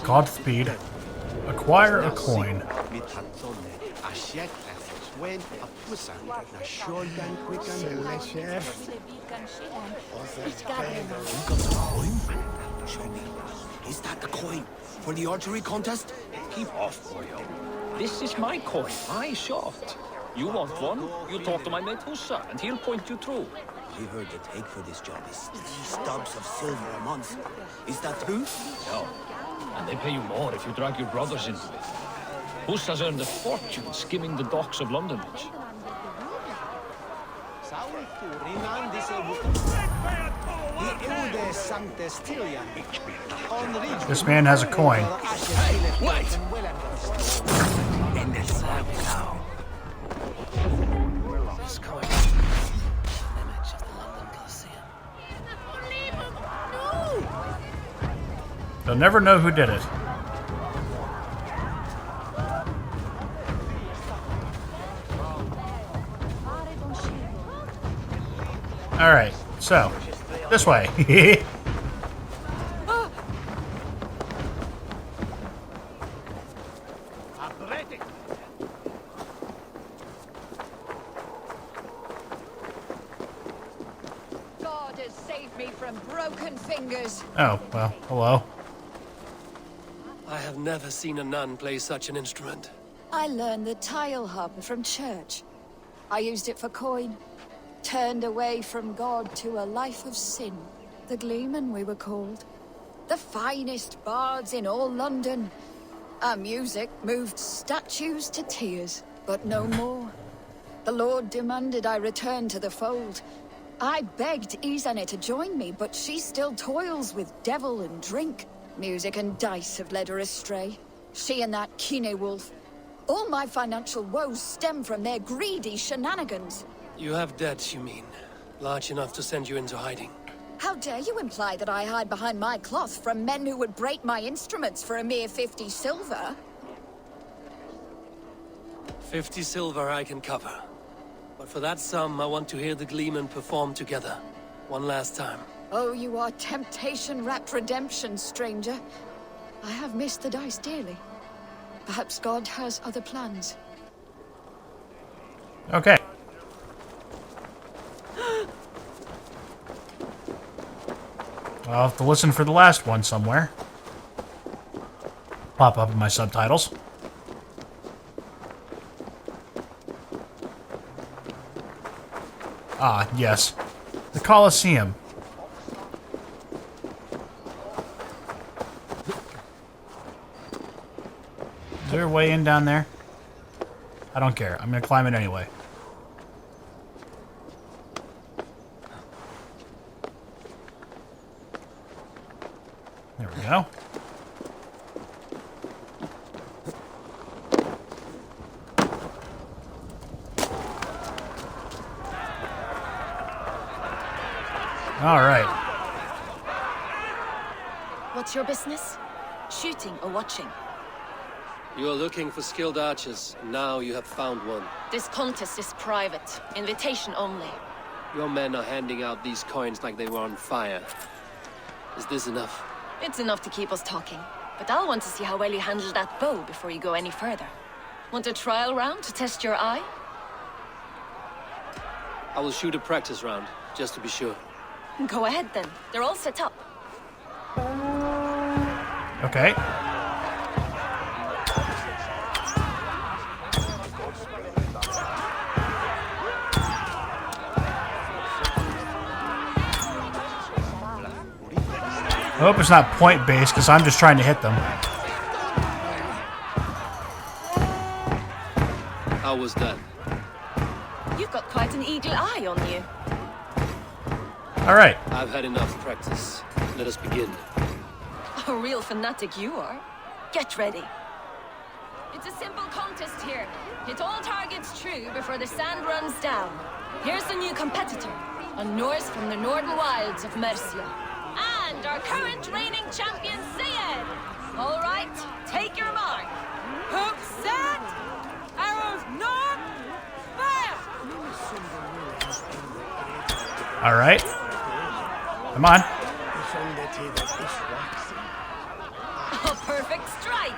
Godspeed. Acquire a coin. Show me. Is that the coin for the archery contest? Keep off, boyo. This is my coin. I shot. You want one? You talk to my mate Hussa, and he'll point you through. We heard the take for this job is 3 stubs of silver a month. Is that true? No. And they pay you more if you drag your brothers into it. Hussa's earned a fortune skimming the docks of London Bridge. This man has a coin. Hey, wait! This coin. Image of the London Coliseum. They'll never know who did it. Alright, so, this way. God has saved me from broken fingers. Oh, well, hello. I have never seen a nun play such an instrument. I learned the tile harp from church. I used it for coin. Turned away from God to a life of sin. The Gleeman, we were called. The finest bards in all London. Our music moved statues to tears, but no more. The Lord demanded I return to the fold. I begged Izane to join me, but she still toils with devil and drink. Music and dice have led her astray. She and that Kine wolf. All my financial woes stem from their greedy shenanigans. You have debts, you mean? Large enough to send you into hiding. How dare you imply that I hide behind my cloth from men who would break my instruments for a mere 50 silver? 50 silver I can cover. But for that sum, I want to hear the Gleeman perform together. One last time. Oh, you are temptation-wrapped redemption, stranger. I have missed the dice dearly. Perhaps God has other plans. Okay. I'll have to listen for the last one somewhere. Pop up in my subtitles. Ah, yes. The Colosseum. Is there a way in down there? I don't care. I'm gonna climb it anyway. There we go. All right. What's your business? Shooting or watching? You are looking for skilled archers, and now you have found one. This contest is private. Invitation only. Your men are handing out these coins like they were on fire. Is this enough? It's enough to keep us talking. But I'll want to see how well you handle that bow before you go any further. Want a trial round to test your eye? I will shoot a practice round, just to be sure. Go ahead then. They're all set up. Okay. I hope it's not point-based, because I'm just trying to hit them. How was that? You've got quite an eagle eye on you. All right. I've had enough practice. Let us begin. A real fanatic you are. Get ready. It's a simple contest here. Hit all targets true before the sand runs down. Here's the new competitor, a Norse from the northern wilds of Mercia. And our current reigning champion, Sigurd. All right, take your mark. Hooks set. Arrows not. Fire. All right. Come on. Oh, perfect perfect strike.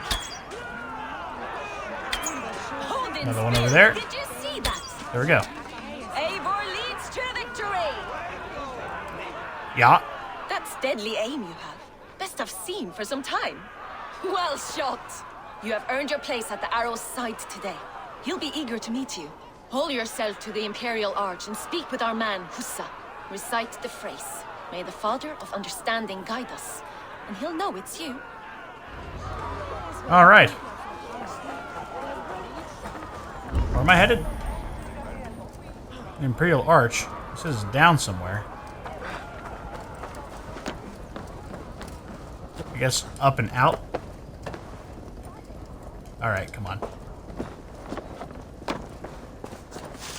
Hold in Another one over still. there. Did you see that? There we go. Eivor leads to victory. Yeah. That's deadly aim you have. Best I've seen for some time. Well shot. You have earned your place at the arrow's side today. He'll be eager to meet you. Hold yourself to the Imperial Arch and speak with our man, Hussa. Recite the phrase. May the Father of Understanding guide us. And he'll know it's you. All right. Where am I headed? Imperial Arch. This is down somewhere. I guess up and out. All right, come on.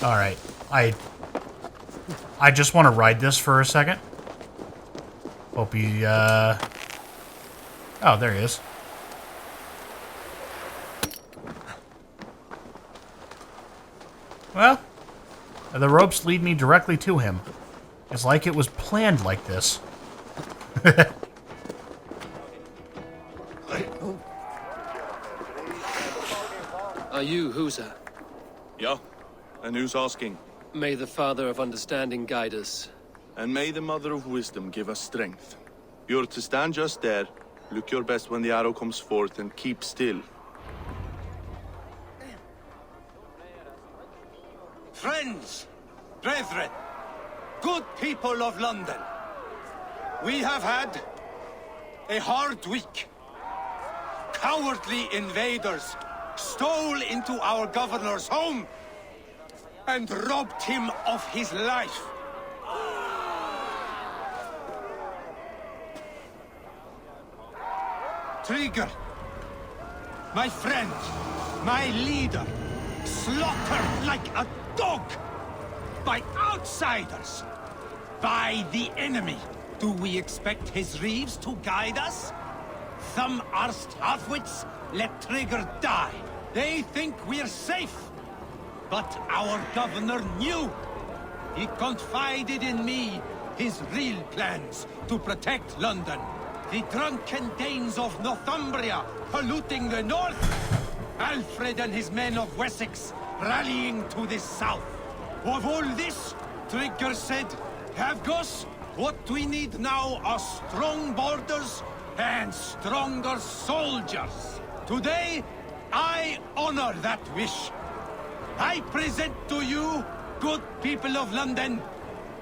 All right, I just want to ride this for a second. Hope he, oh, there he is. Well, the ropes lead me directly to him. It's like it was planned like this. Are you Husa? Yeah, and who's asking? May the Father of Understanding guide us. And may the Mother of Wisdom give us strength. You're to stand just there, look your best when the arrow comes forth, and keep still. Friends, brethren, good people of London, we have had a hard week. Cowardly invaders stole into our governor's home and robbed him of his life. Trigger, my friend, my leader, slaughtered like a dog by outsiders, by the enemy. Do we expect his reeves to guide us? Thumb-arsed halfwits let Trigger die. They think we're safe. But our governor knew. He confided in me his real plans to protect London. The drunken Danes of Northumbria polluting the north. Alfred and his men of Wessex rallying to the south. Of all this, Trigger said, Havgos, what we need now are strong borders and stronger soldiers. Today, I honor that wish. I present to you, good people of London,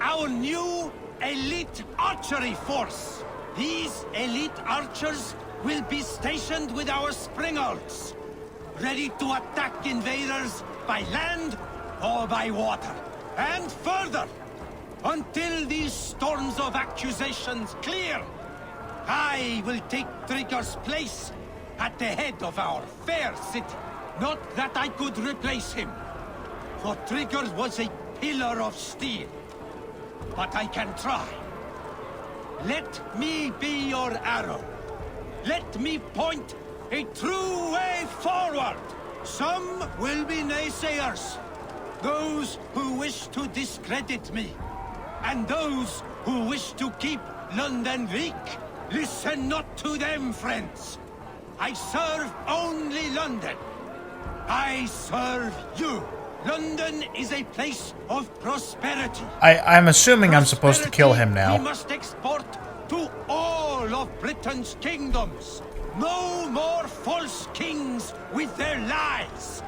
our new elite archery force. These elite archers will be stationed with our springalds, ready to attack invaders by land or by water. And further, until these storms of accusations clear, I will take Trigger's place at the head of our fair city. Not that I could replace him, for Trigger was a pillar of steel. But I can try. Let me be your arrow. Let me point a true way forward. Some will be naysayers, those who wish to discredit me, and those who wish to keep London weak. Listen not to them, friends. I serve only London. I serve you. London is a place of prosperity. I'm assuming I'm supposed to kill him now. We must export to all of Britain's kingdoms. No more false kings with their lies.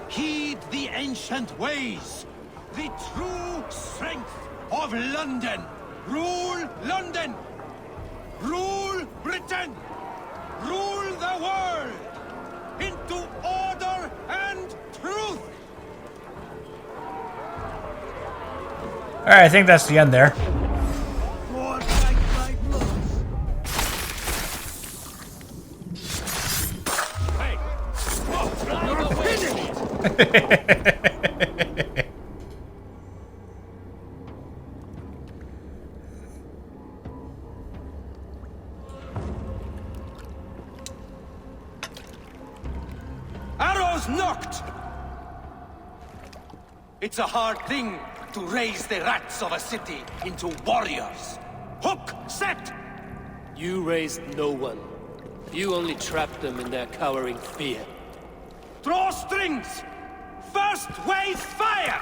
Heed the ancient ways. The true strength of London. Rule London. Rule Britain. Rule the world into order and truth. Alright, I think that's the end there. More like my blood. Hey! You're finished! Arrows knocked! It's a hard thing to raise the rats of a city into warriors. Hook set! You raised no one. You only trapped them in their cowering fear. Draw strings! First wave fire!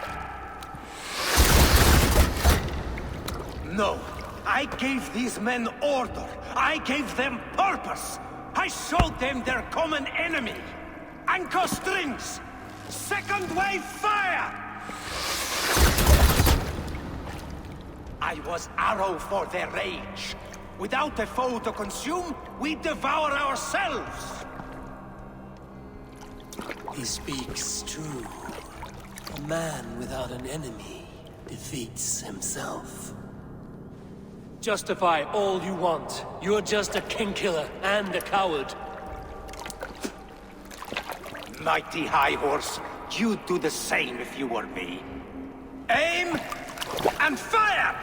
No, I gave these men order. I gave them purpose. I showed them their common enemy. Anchor strings! Second wave fire! I was arrow for their rage. Without a foe to consume, we devour ourselves. He speaks true. A man without an enemy defeats himself. Justify all you want. You're just a king-killer and a coward. Mighty High Horse, you'd do the same if you were me. Aim and fire!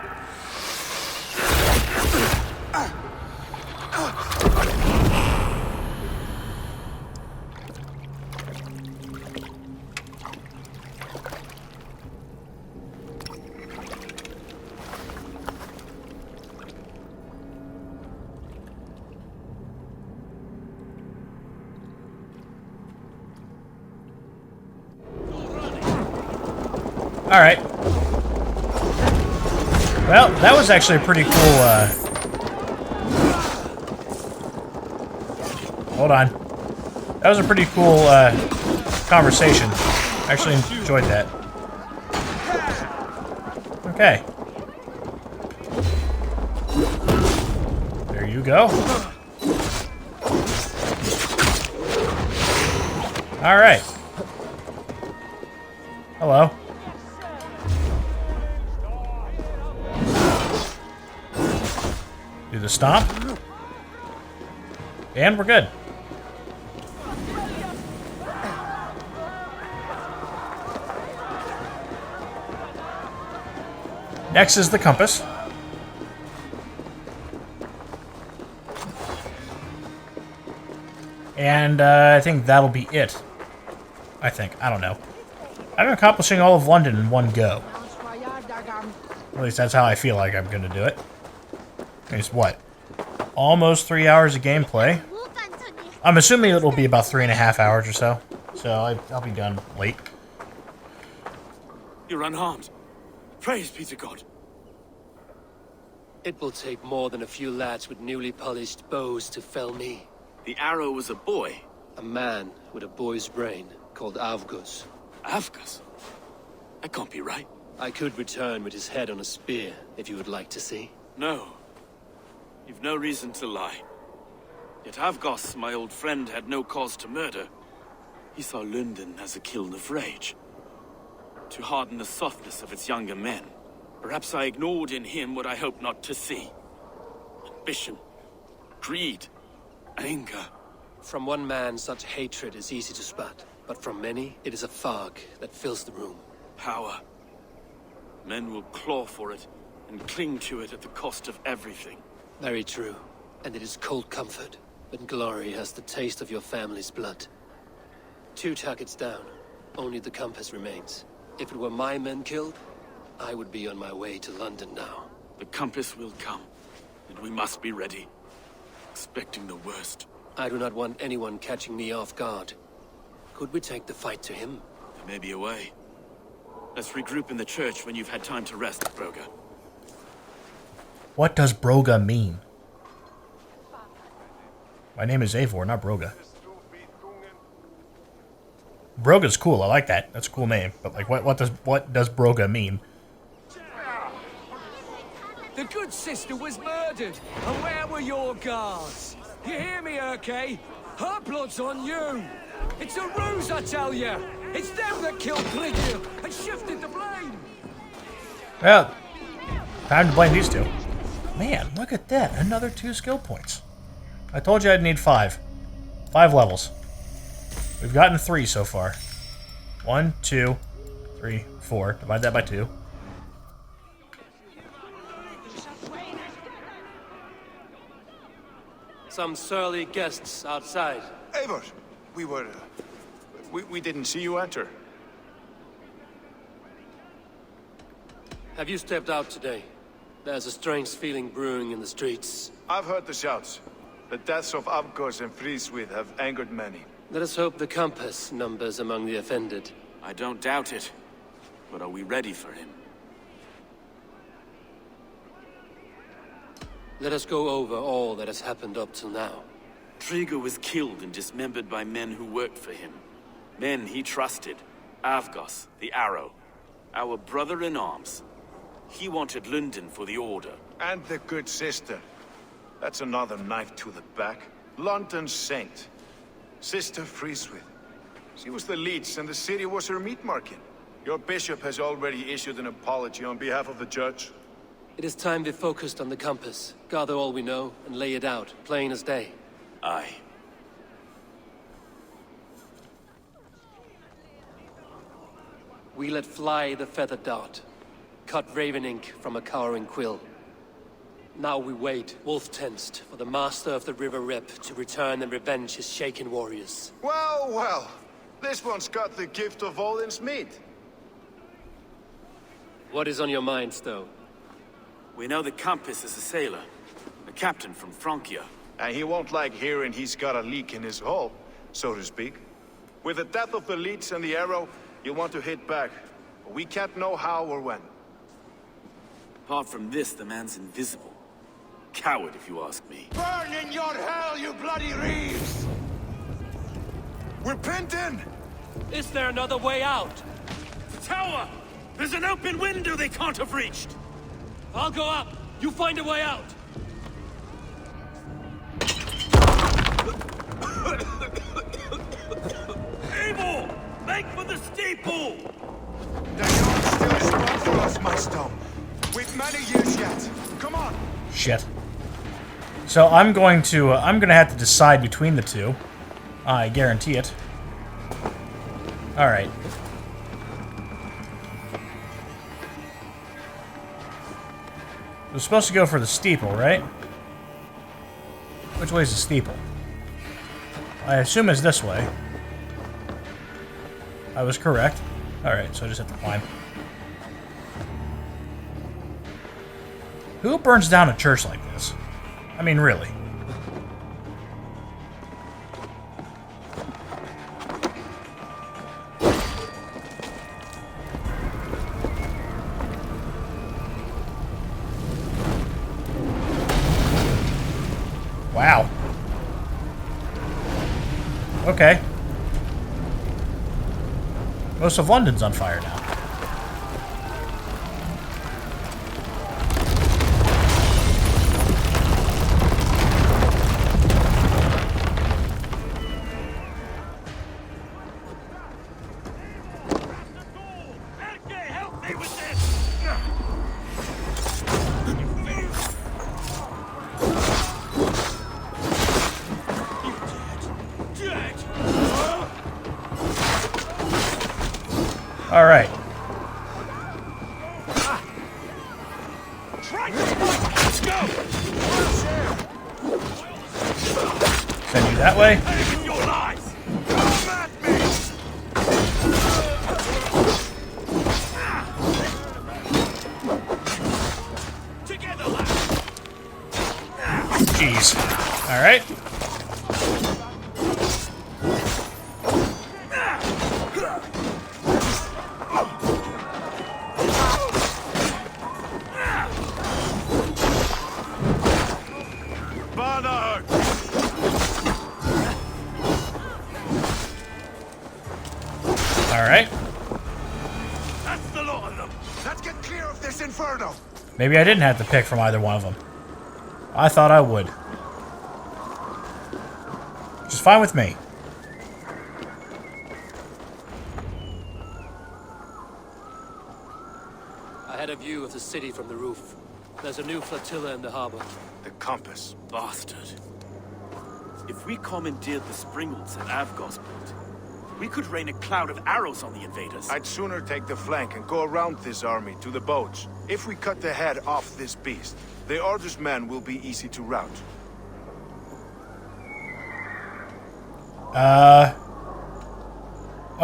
All right. Well, that was actually a pretty cool, hold on. That was a pretty cool, conversation. I actually enjoyed that. Okay. There you go. All right. Hello. Do the stomp. And we're good. Next is the compass. And I think that'll be it. I think. I don't know. I'm accomplishing all of London in one go. At least that's how I feel like I'm going to do it. It's what? Almost 3 hours of gameplay. I'm assuming it'll be about 3.5 hours or so. So I'll be done late. You're unharmed. Praise be to God. It will take more than a few lads with newly polished bows to fell me. The arrow was a boy. A man with a boy's brain called Avgus. Avgus? That can't be right. I could return with his head on a spear, if you would like to see. No. You've no reason to lie. Yet Avgos, my old friend, had no cause to murder. He saw London as a kiln of rage. To harden the softness of its younger men. Perhaps I ignored in him what I hoped not to see. Ambition. Greed. Anger. From one man, such hatred is easy to spot. But from many, it is a fog that fills the room. Power. Men will claw for it and cling to it at the cost of everything. Very true. And it is cold comfort when glory has the taste of your family's blood. 2 targets down. Only the compass remains. If it were my men killed, I would be on my way to London now. The compass will come, and we must be ready. Expecting the worst. I do not want anyone catching me off guard. Could we take the fight to him? There may be a way. Let's regroup in the church when you've had time to rest, Broga. What does Broga mean? My name is Eivor, not Broga. Broga's cool. I like that. That's a cool name. But like, what does Broga mean? The good sister was murdered, and where were your guards? You hear me, Urke? Her blood's on you. It's a ruse, I tell you. It's them that killed Brigil and shifted the blame. Well, time to blame these two. Man, look at that. Another 2 skill points. I told you I'd need 5. 5 levels. We've gotten 3 so far. 1, 2, 3, 4. Divide that by 2. Some surly guests outside. Eivor, we didn't see you enter. Have you stepped out today? There's a strange feeling brewing in the streets. I've heard the shouts. The deaths of Avgos and Friswith have angered many. Let us hope the compass numbers among the offended. I don't doubt it. But are we ready for him? Let us go over all that has happened up till now. Trigo was killed and dismembered by men who worked for him. Men he trusted. Avgos, the Arrow. Our brother-in-arms. He wanted London for the Order. And the good sister. That's another knife to the back. London's saint. Sister Friswith. She was the leech and the city was her meat market. Your bishop has already issued an apology on behalf of the church. It is time we focused on the compass, gather all we know, and lay it out, plain as day. Aye. We let fly the feather dart, cut raven ink from a cowering quill. Now we wait, wolf-tensed, for the master of the River Rip to return and revenge his shaken warriors. Well, well. This one's got the gift of Odin's meat. What is on your mind, Stowe? We know the Compass is a sailor. A captain from Francia. And he won't like hearing he's got a leak in his hull, so to speak. With the death of the leech and the arrow, you'll want to hit back. But we can't know how or when. Apart from this, the man's invisible. Coward, if you ask me. Burn in your hell, you bloody reeves! We're pinned in! Is there another way out? The tower! There's an open window they can't have reached! I'll go up. You find a way out. Eivor! Make for the steeple! The yard's still strong for us, my Stone. We've many years yet. Come on! Shit. So I'm going to have to decide between the two. I guarantee it. Alright. We're supposed to go for the steeple, right? Which way is the steeple? I assume it's this way. I was correct. Alright, so I just have to climb. Who burns down a church like this? I mean, really. Wow. Okay. Most of London's on fire now. All right. Let's go! Send you that way. Your lies! Come at me! Together, lads! Jeez. All right. Alright. That's the lot of them. Let's get clear of this inferno! Maybe I didn't have to pick from either one of them. I thought I would. Which is fine with me. I had a view of the city from the roof. There's a new flotilla in the harbor. The compass. Bastard. If we commandeered the Springles at Avgos built, we could rain a cloud of arrows on the invaders. I'd sooner take the flank and go around this army to the boats. If we cut the head off this beast, the Order's men will be easy to rout. I'll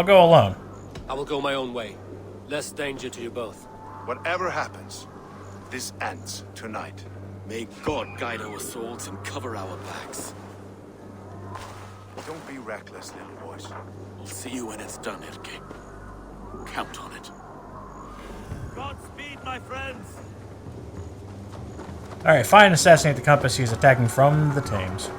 go alone. I will go my own way. Less danger to you both. Whatever happens, this ends tonight. May God guide our swords and cover our backs. Don't be reckless, little boys. I'll see you when it's done, Erke. Count on it. Godspeed, my friends. Alright, find and assassinate the compass he is attacking from the Thames.